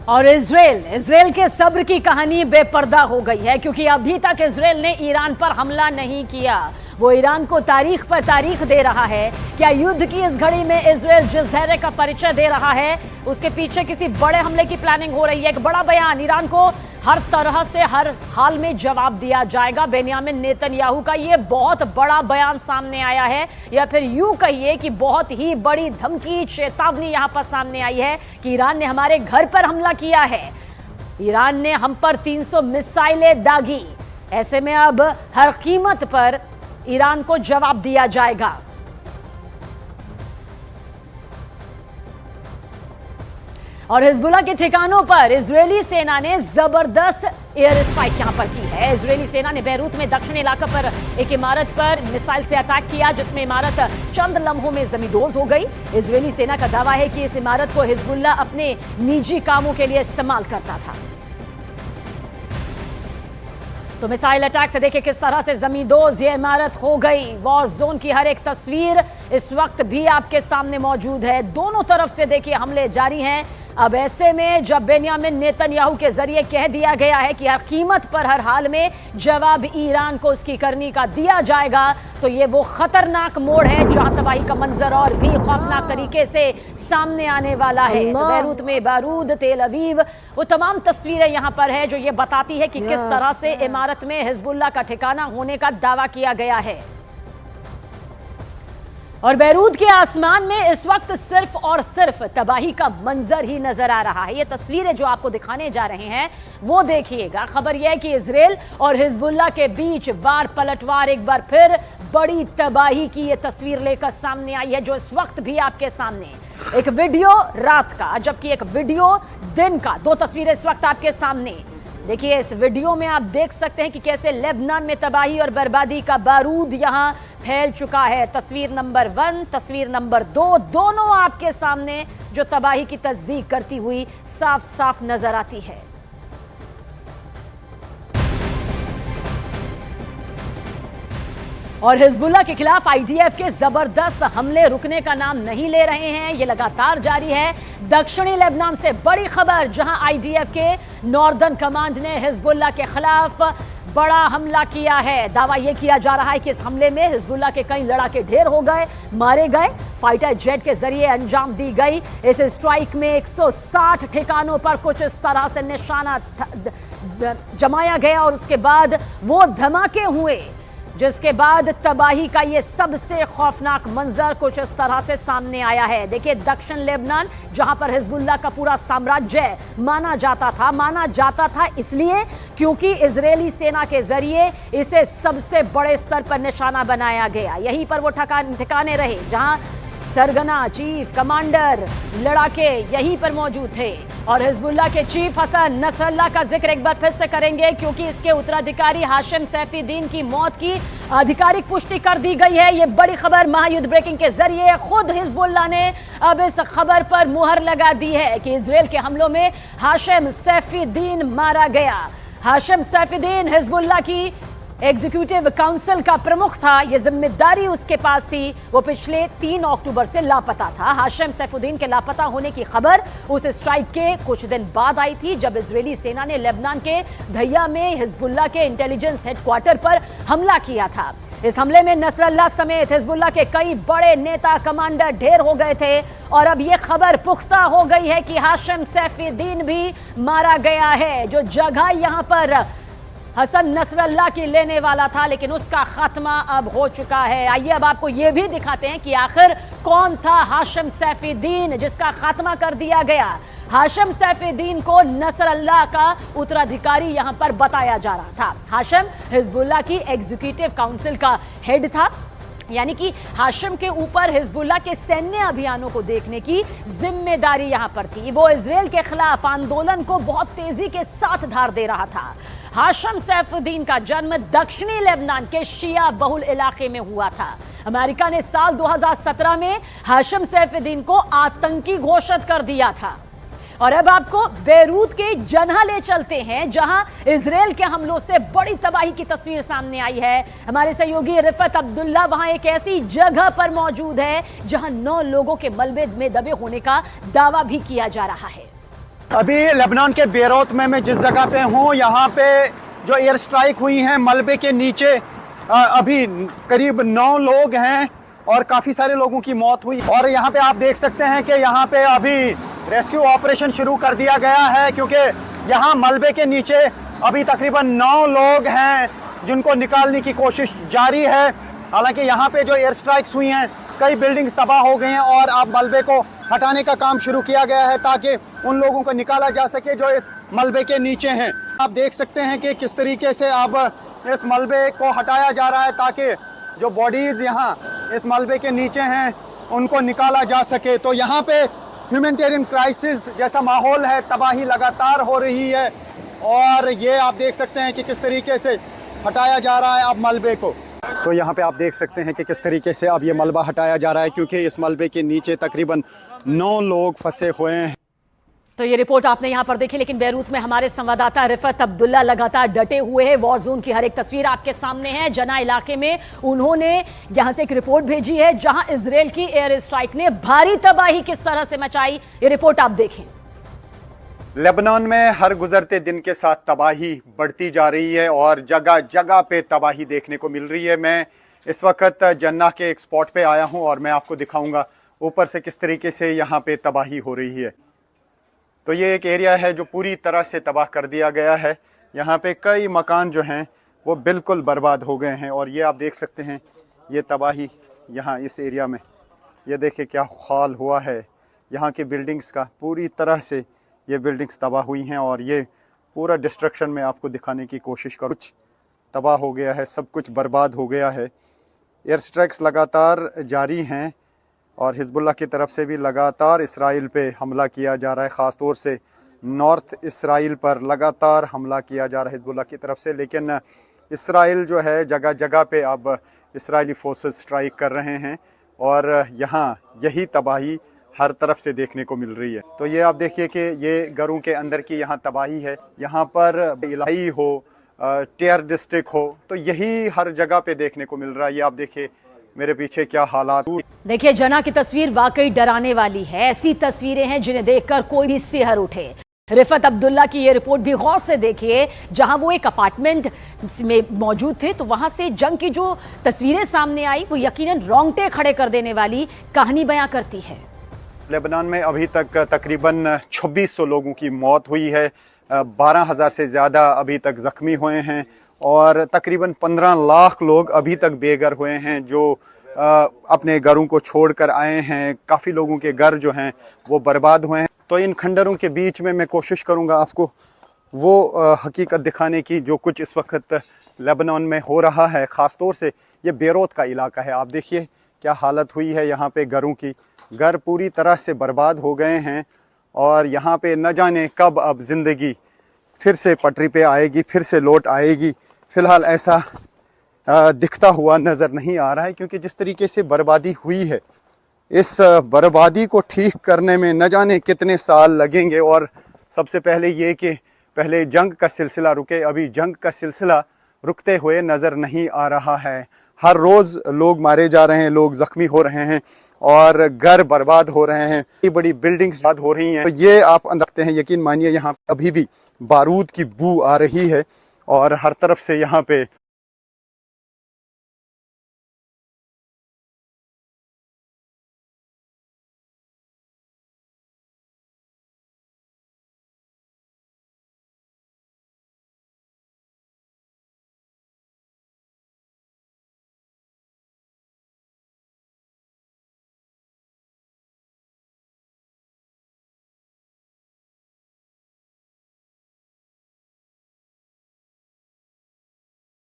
और इजराइल के सब्र की कहानी बेपर्दा हो गई है, क्योंकि अभी तक इजराइल ने ईरान पर हमला नहीं किया। वो ईरान को तारीख पर तारीख दे रहा है। क्या युद्ध की इस घड़ी में इजराइल जिस धैर्य का परिचय दे रहा है, उसके पीछे किसी बड़े हमले की प्लानिंग हो रही है। एक बड़ा बयान, ईरान को हर तरह से हर हाल में जवाब दिया जाएगा। बेन्यामिन नेतन्याहू का ये बहुत बड़ा बयान सामने आया है, या फिर यूं कहिए कि बहुत ही बड़ी धमकी, चेतावनी यहां पर सामने आई है कि ईरान ने हमारे घर पर हमला किया है। ईरान ने हम पर 300 मिसाइलें दागी। ऐसे में अब हर कीमत पर ईरान को जवाब दिया जाएगा। और हिजबुल्लाह के ठिकानों पर इजरायली सेना ने जबरदस्त एयर स्ट्राइक यहां पर की है। इजरायली सेना ने बैरूत में दक्षिणी इलाका पर एक इमारत पर मिसाइल से अटैक किया, जिसमें इमारत चंद लम्हों में जमींदोज हो गई। इजरायली सेना का दावा है कि इस इमारत को हिजबुल्लाह अपने निजी कामों के लिए इस्तेमाल करता था। तो मिसाइल अटैक से देखिए किस तरह से जमींदोज ये इमारत हो गई। वॉर जोन की हर एक तस्वीर इस वक्त भी आपके सामने मौजूद है। दोनों तरफ से देखिए हमले जारी हैं। अब ऐसे में जब बेन्यामिन नेतन्याहू के जरिए कह दिया गया है कि हर कीमत पर हर हाल में जवाब ईरान को उसकी करनी का दिया जाएगा, तो ये वो खतरनाक मोड़ है जहां तबाही का मंजर और भी खौफनाक तरीके से सामने आने वाला है। तो बैरूत में बारूद, तेल अवीव, वो तमाम तस्वीरें यहां पर है जो ये बताती है कि किस तरह से इमारत में हिजबुल्लाह का ठिकाना होने का दावा किया गया है। और बैरूत के आसमान में इस वक्त सिर्फ और सिर्फ तबाही का मंजर ही नजर आ रहा है। ये तस्वीरें जो आपको दिखाने जा रहे हैं वो देखिएगा। खबर यह है कि इजराइल और हिजबुल्लाह के बीच वार पलटवार एक बार फिर बड़ी तबाही की ये तस्वीर लेकर सामने आई है, जो इस वक्त भी आपके सामने। एक वीडियो रात का, जबकि एक वीडियो दिन का। दो तस्वीरें इस वक्त आपके सामने। देखिए इस वीडियो में आप देख सकते हैं कि कैसे लेबनान में तबाही और बर्बादी का बारूद यहां फैल चुका है। तस्वीर नंबर 1, तस्वीर नंबर 2, दोनों आपके सामने जो तबाही की तस्दीक करती हुई साफ साफ नजर आती है। और हिजबुल्लाह के खिलाफ आईडीएफ के जबरदस्त हमले रुकने का नाम नहीं ले रहे हैं। ये लगातार जारी है। दक्षिणी लेबनान से बड़ी खबर, जहां आईडीएफ के नॉर्दर्न कमांड ने हिजबुल्लाह के खिलाफ बड़ा हमला किया है। दावा यह किया जा रहा है कि इस हमले में हिजबुल्लाह के कई लड़ाके ढेर हो गए, मारे गए। फाइटर जेट के जरिए अंजाम दी गई इस स्ट्राइक में 160 ठिकानों पर कुछ इस तरह से निशाना जमाया गया और उसके बाद वो धमाके हुए, जिसके बाद तबाही का ये सबसे खौफनाक मंजर कुछ इस तरह से सामने आया है। देखिए दक्षिण लेबनान, जहां पर हिजबुल्लाह का पूरा साम्राज्य माना जाता था इसलिए क्योंकि इजरायली सेना के जरिए इसे सबसे बड़े स्तर पर निशाना बनाया गया। यहीं पर वो ठिकाने रहे जहां सरगना, चीफ कमांडर, लड़ाके यहीं पर मौजूद थे। और हिजबुल्लाह के चीफ हसन नसरल्लाह का जिक्र एक बार फिर से करेंगे, क्योंकि इसके उत्तराधिकारी हाशिम सैफुद्दीन की मौत की आधिकारिक पुष्टि कर दी गई है। ये बड़ी खबर महायुद्ध ब्रेकिंग के जरिए खुद हिजबुल्लाह ने अब इस खबर पर मुहर लगा दी है कि इजराइल के हमलों में हाशिम सैफुद्दीन मारा गया। हाशिम सैफुद्दीन हिजबुल्लाह की एग्जीक्यूटिव काउंसिल का प्रमुख था। यह जिम्मेदारी उसके पास थी। वो पिछले 3 अक्टूबर से लापता था। हाशिम सैफुद्दीन के लापता होने की खबर उस स्ट्राइक के कुछ दिन बाद आई थी, जब इजरायली सेना ने लेबनान के धैया में हिजबुल्लाह के इंटेलिजेंस हेडक्वार्टर पर हमला किया था। इस हमले में नसरल्लाह समेत हिजबुल्लाह के कई बड़े नेता, कमांडर ढेर हो गए थे। और अब यह खबर पुख्ता हो गई है कि हाशिम सैफुद्दीन भी मारा गया है, जो जगह यहां पर हसन नसरल्लाह की लेने वाला था, लेकिन उसका खात्मा अब हो चुका है। आइए अब आपको यह भी दिखाते हैं कि आखिर कौन था हाशिम सैफुद्दीन जिसका खात्मा कर दिया गया। हाशिम सैफुद्दीन को नसरल्लाह का उत्तराधिकारी यहां पर बताया जा रहा था। हाशिम हिजबुल्लाह की एग्जीक्यूटिव काउंसिल का हेड था, यानी कि हाशिम के ऊपर हिजबुल्लाह के सैन्य अभियानों को देखने की जिम्मेदारी यहां पर थी। वो इजराइल के खिलाफ आंदोलन को बहुत तेजी के साथ धार दे रहा था। हाशिम सैफुद्दीन का जन्म दक्षिणी लेबनान के शिया बहुल इलाके में हुआ था। अमेरिका ने साल 2017 में हाशिम सैफुद्दीन को आतंकी घोषित कर दिया था। और अब आपको बैरूत के जन्हा ले चलते हैं, जहां इजराइल के हमलों से बड़ी तबाही की तस्वीर सामने आई है। हमारे सहयोगी रिफत अब्दुल्ला वहां एक ऐसी जगह पर मौजूद है जहां 9 लोगों के मलबे में दबे होने का दावा भी किया जा रहा है। अभी लेबनान के बेरूत में मैं जिस जगह पे हूँ, यहाँ पे जो एयर स्ट्राइक हुई हैं मलबे के नीचे अभी करीब 9 लोग हैं और काफ़ी सारे लोगों की मौत हुई। और यहाँ पे आप देख सकते हैं कि यहाँ पे अभी रेस्क्यू ऑपरेशन शुरू कर दिया गया है, क्योंकि यहाँ मलबे के नीचे अभी तकरीबन 9 लोग हैं जिनको निकालने की कोशिश जारी है। हालांकि यहाँ पे जो एयर स्ट्राइक्स हुई हैं कई बिल्डिंग्स तबाह हो गई हैं और अब मलबे को हटाने का काम शुरू किया गया है ताकि उन लोगों को निकाला जा सके जो इस मलबे के नीचे हैं। आप देख सकते हैं कि किस तरीके से अब इस मलबे को हटाया जा रहा है ताकि जो बॉडीज़ यहाँ इस मलबे के नीचे हैं उनको निकाला जा सके। तो यहाँ पे ह्यूमैनिटेरियन क्राइसिस जैसा माहौल है, तबाही लगातार हो रही है और ये आप देख सकते हैं कि किस तरीके से हटाया जा रहा है अब मलबे को। तो यहाँ पे आप देख सकते हैं कि किस तरीके से अब ये मलबा हटाया जा रहा है, क्योंकि इस मलबे के नीचे तकरीबन 9 लोग फंसे हुए हैं। तो ये रिपोर्ट आपने यहाँ पर देखी, लेकिन बेरूत में हमारे संवाददाता रिफत अब्दुल्ला लगातार डटे हुए हैं। वॉर जोन की हर एक तस्वीर आपके सामने है। जना इलाके में उन्होंने यहाँ से एक रिपोर्ट भेजी है जहां इजराइल की एयर स्ट्राइक ने भारी तबाही किस तरह से मचाई। ये रिपोर्ट आप देखें। लेबनान में हर गुजरते दिन के साथ तबाही बढ़ती जा रही है और जगह जगह पे तबाही देखने को मिल रही है। मैं इस वक्त जन्ना के एक स्पॉट पे आया हूं और मैं आपको दिखाऊंगा ऊपर से किस तरीके से यहाँ पे तबाही हो रही है। तो ये एक एरिया है जो पूरी तरह से तबाह कर दिया गया है। यहाँ पे कई मकान जो हैं वो बिल्कुल बर्बाद हो गए हैं और ये आप देख सकते हैं ये तबाही यहाँ इस एरिया में। ये देखिए क्या हाल हुआ है यहाँ की बिल्डिंग्स का। पूरी तरह से ये बिल्डिंग्स तबाह हुई हैं और ये पूरा डिस्ट्रक्शन में आपको दिखाने की कोशिश करूँ। कुछ तबाह हो गया है, सब कुछ बर्बाद हो गया है। एयर स्ट्राइक्स लगातार जारी हैं और हिजबुल्लाह की तरफ से भी लगातार इसराइल पे हमला किया जा रहा है। ख़ास तौर से नॉर्थ इसराइल पर लगातार हमला किया जा रहा है हिजबुल्लाह की तरफ से। लेकिन इसराइल जो है जगह जगह पे अब इसराइली फोर्सेस स्ट्राइक कर रहे हैं और यहाँ यही तबाही हर तरफ से देखने को मिल रही है। तो ये आप देखिए कि ये घरों के अंदर की यहाँ तबाही है। यहाँ पर इलाही हो, टेयर डिस्ट्रिक्ट हो, तो यही हर जगह पे देखने को मिल रहा है। ये आप देखिए मेरे पीछे क्या हालात। देखिए जना की तस्वीर वाकई डराने वाली है। ऐसी तस्वीरें हैं जिन्हें देखकर कोई भी सिहर उठे। रिफत अब्दुल्ला की ये रिपोर्ट भी गौर से देखिए। जहां वो एक अपार्टमेंट में मौजूद थे तो वहां से जंग की जो तस्वीरें सामने आई वो यकीनन रोंगटे खड़े कर देने वाली कहानी बयां करती है। लेबनान में अभी तक तकरीबन 2600 लोगों की मौत हुई है, 12,000 से ज़्यादा अभी तक ज़ख्मी हुए हैं और तकरीबन 15 लाख लोग अभी तक बेघर हुए हैं जो अपने घरों को छोड़कर आए हैं। काफ़ी लोगों के घर जो हैं वो बर्बाद हुए हैं। तो इन खंडरों के बीच में मैं कोशिश करूंगा आपको वो हकीकत दिखाने की जो कुछ इस वक्त लेबनान में हो रहा है। ख़ास तौर से ये बेरूत का इलाका है। आप देखिए क्या हालत हुई है यहाँ पे घरों की। घर पूरी तरह से बर्बाद हो गए हैं और यहाँ पे न जाने कब अब ज़िंदगी फिर से पटरी पे आएगी, फिर से लौट आएगी। फ़िलहाल ऐसा दिखता हुआ नज़र नहीं आ रहा है, क्योंकि जिस तरीके से बर्बादी हुई है इस बर्बादी को ठीक करने में न जाने कितने साल लगेंगे। और सबसे पहले ये कि पहले जंग का सिलसिला रुके, अभी जंग का सिलसिला रुकते हुए नज़र नहीं आ रहा है। हर रोज़ लोग मारे जा रहे हैं, लोग ज़ख्मी हो रहे हैं और घर बर्बाद हो रहे हैं, बड़ी बड़ी बिल्डिंग्स बर्बाद हो रही हैं। तो ये आप अंदाज़ हैं, यकीन मानिए यहाँ अभी भी बारूद की बू आ रही है और हर तरफ से यहाँ पे